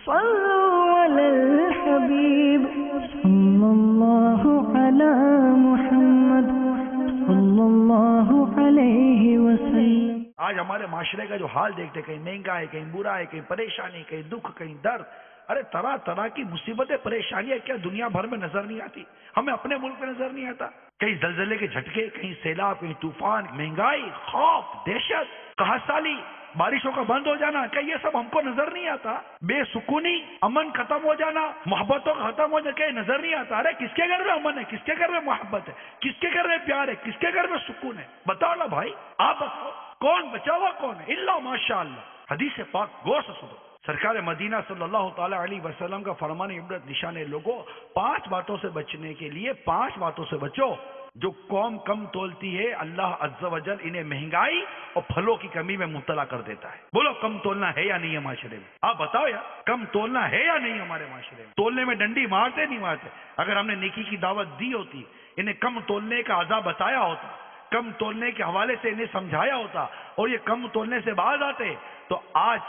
صلوا علی الحبیب صلی اللہ علی محمد صلی اللہ علیہ وسلم۔ آج ہمارے معاشرے کا جو حال دیکھتے، کہیں مہنگا ہے، کہیں برا ہے، کہیں پریشانی، کہیں دکھ، کہیں درد، ارے طرح طرح کی مصیبتیں، پریشانیاں کیا دنیا بھر میں نظر نہیں آتی؟ ہمیں اپنے ملک میں نظر نہیں آتا؟ کہیں زلزلے کے جھٹکے، کہیں سیلاب، کہیں طوفان، مہنگائی، خوف، دہشت، قحط سالی، بارشوں کا بند ہو جانا، کیا یہ سب ہم کو نظر نہیں آتا؟ بے سکونی، امن ختم ہو جانا، محبتوں کا ختم ہو جانا، کیا نظر نہیں آتا؟ ارے کس کے گھر میں امن ہے؟ کس کے گھر میں محبت ہے؟ کس کے گھر میں پیار ہے؟ کس کے گھر میں سکون ہے؟ بتاؤ نا بھائی، آپ بتاؤ، کون بچا ہوا کون ہے؟ اللہ ماشاء اللہ۔ حدیث پاک غور سے سنو، سرکار مدینہ صلی اللہ تعالی علیہ وسلم کا فرمان عبرت نشان ہے، لوگوں 5 باتوں سے بچنے کے لیے 5 باتوں سے بچو جو قوم کم تولتی ہے، اللہ عز و جل انہیں مہنگائی اور پھلوں کی کمی میں مبتلا کر دیتا ہے۔ بولو کم تولنا ہے یا نہیں ہے معاشرے میں؟ آپ بتاؤ یار، کم تولنا ہے یا نہیں ہمارے معاشرے میں؟ تولنے میں ڈنڈی مارتے نہیں مارتے؟ اگر ہم نے نیکی کی دعوت دی ہوتی، انہیں کم تولنے کا عذاب بتایا ہوتا، کم تولنے کے حوالے سے انہیں سمجھایا ہوتا اور یہ کم تولنے سے باز آتے، تو آج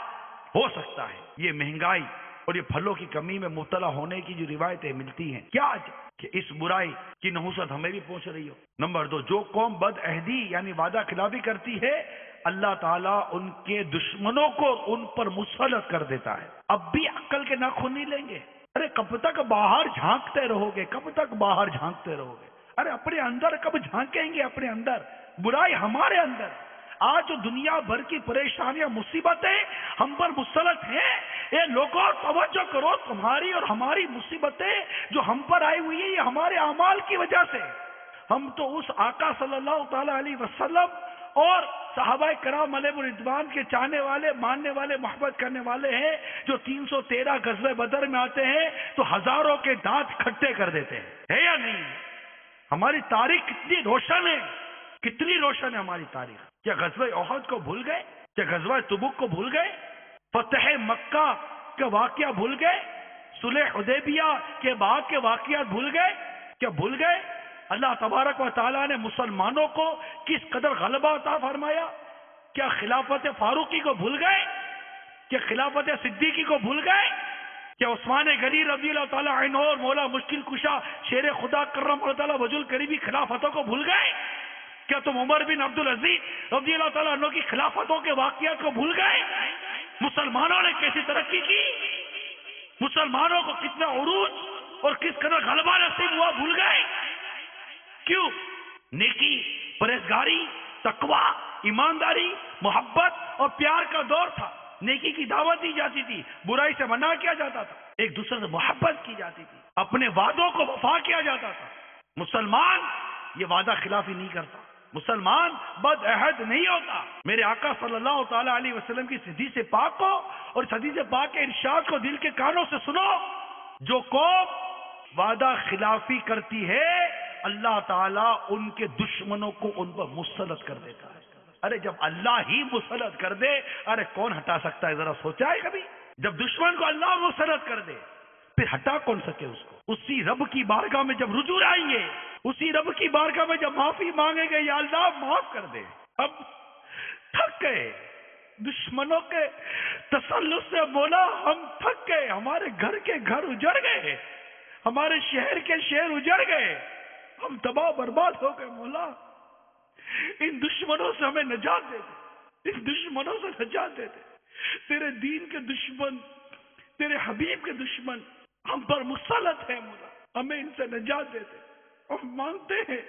ہو سکتا ہے یہ مہنگائی اور یہ پھلوں کی کمی میں مبتلا ہونے کی جو روایتیں ملتی ہیں، کیا آج کہ اس برائی کی نحوست ہمیں بھی پہنچ رہی ہو۔ نمبر 2، جو قوم بد عہدی یعنی وعدہ خلافی کرتی ہے، اللہ تعالیٰ ان کے دشمنوں کو ان پر مسلط کر دیتا ہے۔ اب بھی عقل کے ناخن نہیں لیں گے؟ ارے کب تک باہر جھانکتے رہو گے؟ کب تک باہر جھانکتے رہو گے؟ ارے اپنے اندر کب جھانکیں گے؟ اپنے اندر برائی ہمارے اندر۔ آج جو دنیا بھر کی پریشانیاں، مصیبتیں ہم پر مسلط ہیں، اے لوگوں توجہ کرو، تمہاری اور ہماری مصیبتیں جو ہم پر آئی ہوئی ہیں، یہ ہمارے اعمال کی وجہ سے۔ ہم تو اس آقا صلی اللہ تعالی علیہ وسلم اور صحابہ کرام علیہ رضوان کے چاہنے والے، ماننے والے، محبت کرنے والے ہیں، جو 313 غزوہ بدر میں آتے ہیں تو ہزاروں کے دانت کھٹے کر دیتے ہیں، ہے یا نہیں؟ ہماری تاریخ کتنی روشن ہے، کتنی روشن ہے ہماری تاریخ۔ کیا غزوہ احد کو بھول گئے؟ کیا غزوہ تبوک کو بھول گئے؟ فتح مکہ کے واقعہ بھول گئے؟ صلح حدیبیہ کے بعد کے واقعات بھول گئے؟ کیا بھول گئے اللہ تبارک و تعالیٰ نے مسلمانوں کو کس قدر غلبہ عطا فرمایا؟ کیا خلافت فاروقی کو بھول گئے؟ کیا خلافت صدیقی کو بھول گئے؟ کیا عثمان غنی رضی اللہ تعالیٰ عنہ اور مولا مشکل کشا شیر خدا کرم اللہ تعالیٰ وجہ الکریمی خلافتوں کو بھول گئے؟ کیا تم عمر بن عبدالعزیز رضی اللہ تعالیٰ عنہ کی خلافتوں کے واقعات کو بھول گئے؟ مسلمانوں نے کیسی ترقی کی، مسلمانوں کو کتنا عروج اور کس قدر غلبہ نصیب ہوا، بھول گئے؟ کیوں؟ نیکی، پرہیزگاری، تقوی، ایمانداری، محبت اور پیار کا دور تھا۔ نیکی کی دعوت دی جاتی تھی، برائی سے منع کیا جاتا تھا، ایک دوسرے سے محبت کی جاتی تھی، اپنے وعدوں کو وفا کیا جاتا تھا۔ مسلمان یہ وعدہ خلافی نہیں کرتا، مسلمان بد عہد نہیں ہوتا۔ میرے آقا صلی اللہ تعالی علیہ وسلم کی حدیث پاک کو اور حدیث پاک کے ارشاد کو دل کے کانوں سے سنو، جو قوم وعدہ خلافی کرتی ہے اللہ تعالیٰ ان کے دشمنوں کو ان پر مسلط کر دیتا ہے۔ ارے جب اللہ ہی مسلط کر دے، ارے کون ہٹا سکتا ہے؟ ذرا سوچا ہے کبھی؟ جب دشمن کو اللہ مسلط کر دے پھر ہٹا کون سکے اس کو؟ اسی رب کی بارگاہ میں جب رجوع آئیں گے، اسی رب کی بارگاہ میں جب معافی مانگیں گے، یا اللہ معاف کر دے، اب تھک گئے دشمنوں کے تسلط سے، مولا ہم تھک گئے، ہمارے گھر کے گھر اجڑ گئے، ہمارے شہر کے شہر اجڑ گئے، ہم تباہ برباد ہو گئے، مولا ان دشمنوں سے ہمیں نجات دے دے، ان دشمنوں سے نجات دے دے۔ تیرے دین کے دشمن، تیرے حبیب کے دشمن ہم پر مسلط ہے، مولا ہمیں ان سے نجات دے دے۔ ہم مانتے ہیں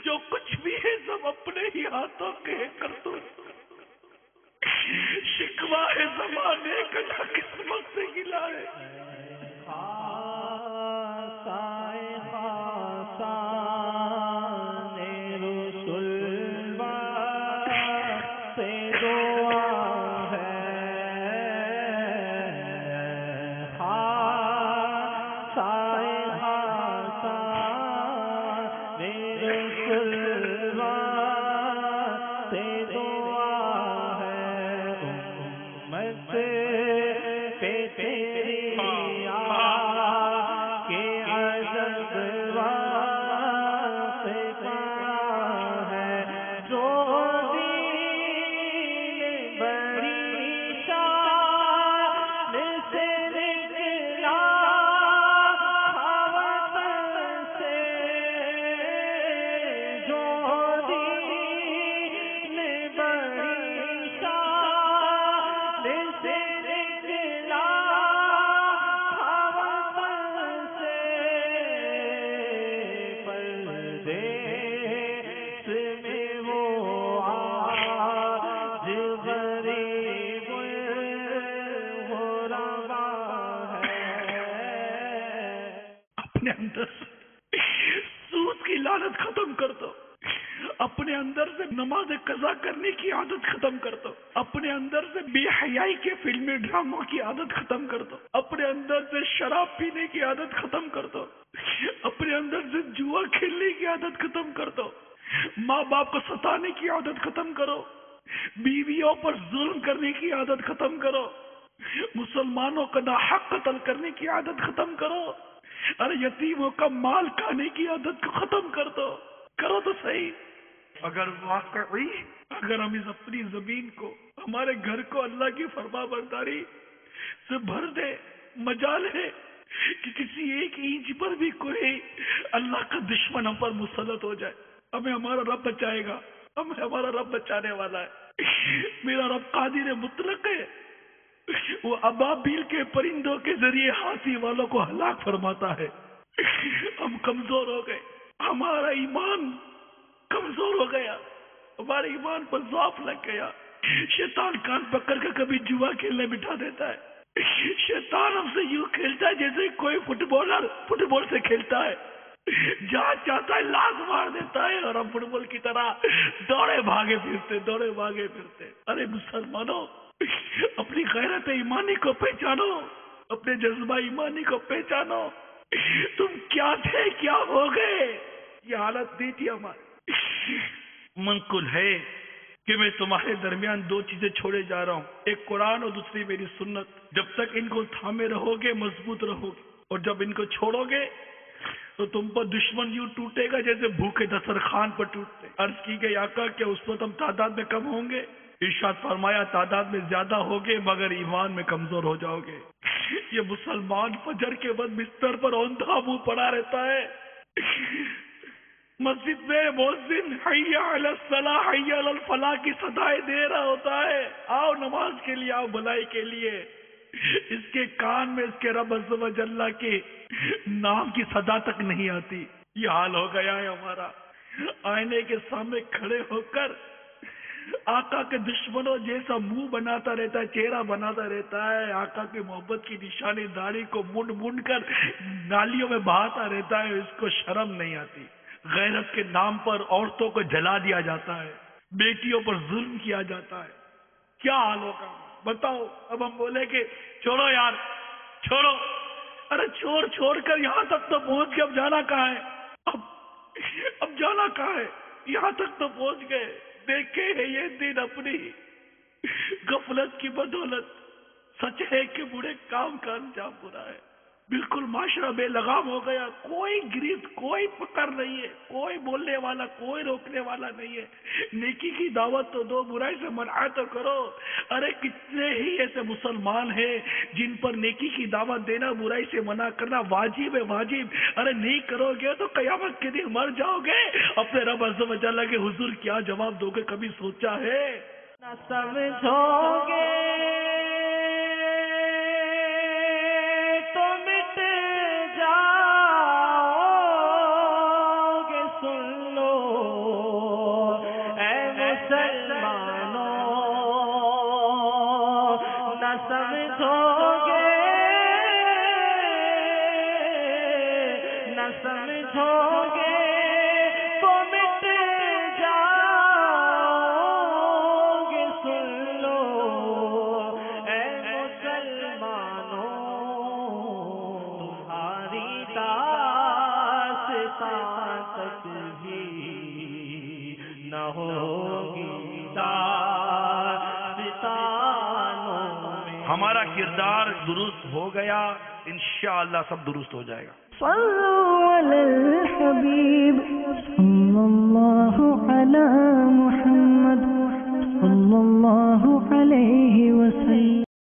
جو کچھ بھی ہے سب اپنے ہی ہاتھوں کے کرتو، شکوہ ہے زمانے کا نہ قسمت سے گلا ہے۔ اپنے اندر سے سود کی لعنت ختم کر دو، اپنے اندر سے نماز قضا کرنے کی عادت ختم کر دو، اپنے اندر سے بے حیائی کے فلمی ڈراموں کی عادت ختم کر دو، اپنے اندر سے شراب پینے کی عادت ختم کر دو، اپنے اندر سے جوا کھیلنے کی عادت ختم کر دو، ماں باپ کو ستانے کی عادت ختم کرو، بیویوں پر ظلم کرنے کی عادت ختم کرو، مسلمانوں کا ناحق قتل کرنے کی عادت ختم کرو، ارے یتیموں کا مال کھانے کی عادت کو ختم کر دو، کرو تو صحیح۔ اگر واقعی اگر ہم اس اپنی زمین کو، ہمارے گھر کو اللہ کی فرما برداری سے بھر دے، مجال ہے کہ کسی ایک اینچ پر بھی کوئی اللہ کا دشمن ہم پر مسلط ہو جائے، ہمیں ہمارا رب بچائے گا، ہمیں ہمارا رب بچانے والا ہے۔ میرا رب قادر مطلق ہے، وہ ابابیل کے پرندوں کے ذریعے ہاتھی والوں کو ہلاک فرماتا ہے۔ ہم کمزور ہو گئے، ہمارا ایمان کمزور ہو گیا، ہمارے ایمان پر ضعف لگ گیا۔ شیطان کان پکڑ کر کبھی جوا کھیلنے بٹھا دیتا ہے، شیطان ہم سے یوں کھیلتا ہے جیسے کوئی فٹ بالر فٹ بال سے کھیلتا ہے، جہاں چاہتا ہے لاز مار دیتا ہے، اور ہم فٹ بال کی طرح دوڑے بھاگے پھرتے۔ ارے مسلمانوں، اپنی غیرت ایمانی کو پہچانو، اپنے جذبہ ایمانی کو پہچانو۔ تم کیا تھے، کیا ہو گئے، یہ حالت نہیں تھی ہماری۔ منقول ہے کہ میں تمہارے درمیان دو چیزیں چھوڑے جا رہا ہوں، ایک قرآن اور دوسری میری سنت۔ جب تک ان کو تھامے رہو گے مضبوط رہو گے، اور جب ان کو چھوڑو گے تو تم پر دشمن یوں ٹوٹے گا جیسے بھوکے دسترخوان پر ٹوٹتے۔ عرض کی گئی آقا کہ اس وقت ہم تعداد میں کم ہوں گے، ارشاد فرمایا تعداد میں زیادہ ہوگے مگر ایمان میں کمزور ہو جاؤ گے۔ یہ مسلمان فجر کے بعد بستر پر اوندھا منہ پڑا رہتا ہے، مسجد میں مؤذن حی علی الصلاح حی علی الفلاح کی صدائیں دے رہا ہوتا ہے، آؤ نماز کے لیے، آؤ بھلائی کے لیے، اس کے کان میں اس کے رب عز و جل کے نام کی صدا تک نہیں آتی۔ یہ حال ہو گیا ہے ہمارا۔ آئینے کے سامنے کھڑے ہو کر آقا کے دشمنوں جیسا منہ بناتا رہتا ہے، چہرہ بناتا رہتا ہے، آقا کی محبت کی نشانی داڑھی کو منڈ منڈ کر نالیوں میں بہاتا رہتا ہے، اس کو شرم نہیں آتی۔ غیرت کے نام پر عورتوں کو جلا دیا جاتا ہے، بیٹیوں پر ظلم کیا جاتا ہے، کیا حال ہوگا بتاؤ۔ اب ہم بولے کہ چھوڑو یار، چھوڑو، ارے چھوڑ کر یہاں تک تو پہنچ گئے، اب جانا کہاں ہے؟ اب جانا کہاں ہے؟ یہاں تک تو پہنچ گئے، دیکھے ہیں یہ دن اپنی غفلت کی بدولت۔ سچ ہے کہ برے کام کا انجام برا ہے، بالکل معاشرہ بے لگام ہو گیا، کوئی گریفت، کوئی پکڑ نہیں ہے، کوئی بولنے والا، کوئی روکنے والا نہیں ہے۔ نیکی کی دعوت تو دو، برائی سے منع تو کرو۔ ارے کتنے ہی ایسے مسلمان ہیں جن پر نیکی کی دعوت دینا، برائی سے منع کرنا واجب ہے، واجب۔ ارے نہیں کرو گے تو قیامت کے دن مر جاؤ گے، اپنے رب عز و جل کے حضور کیا جواب دو گے، کبھی سوچا ہے؟ نہ سمجھو گے ہمارا کردار درست ہو گیا، انشاءاللہ سب درست ہو جائے گا۔ صلوا علی الحبیب صلی اللہ علی محمد صلی اللہ علیہ وسلم۔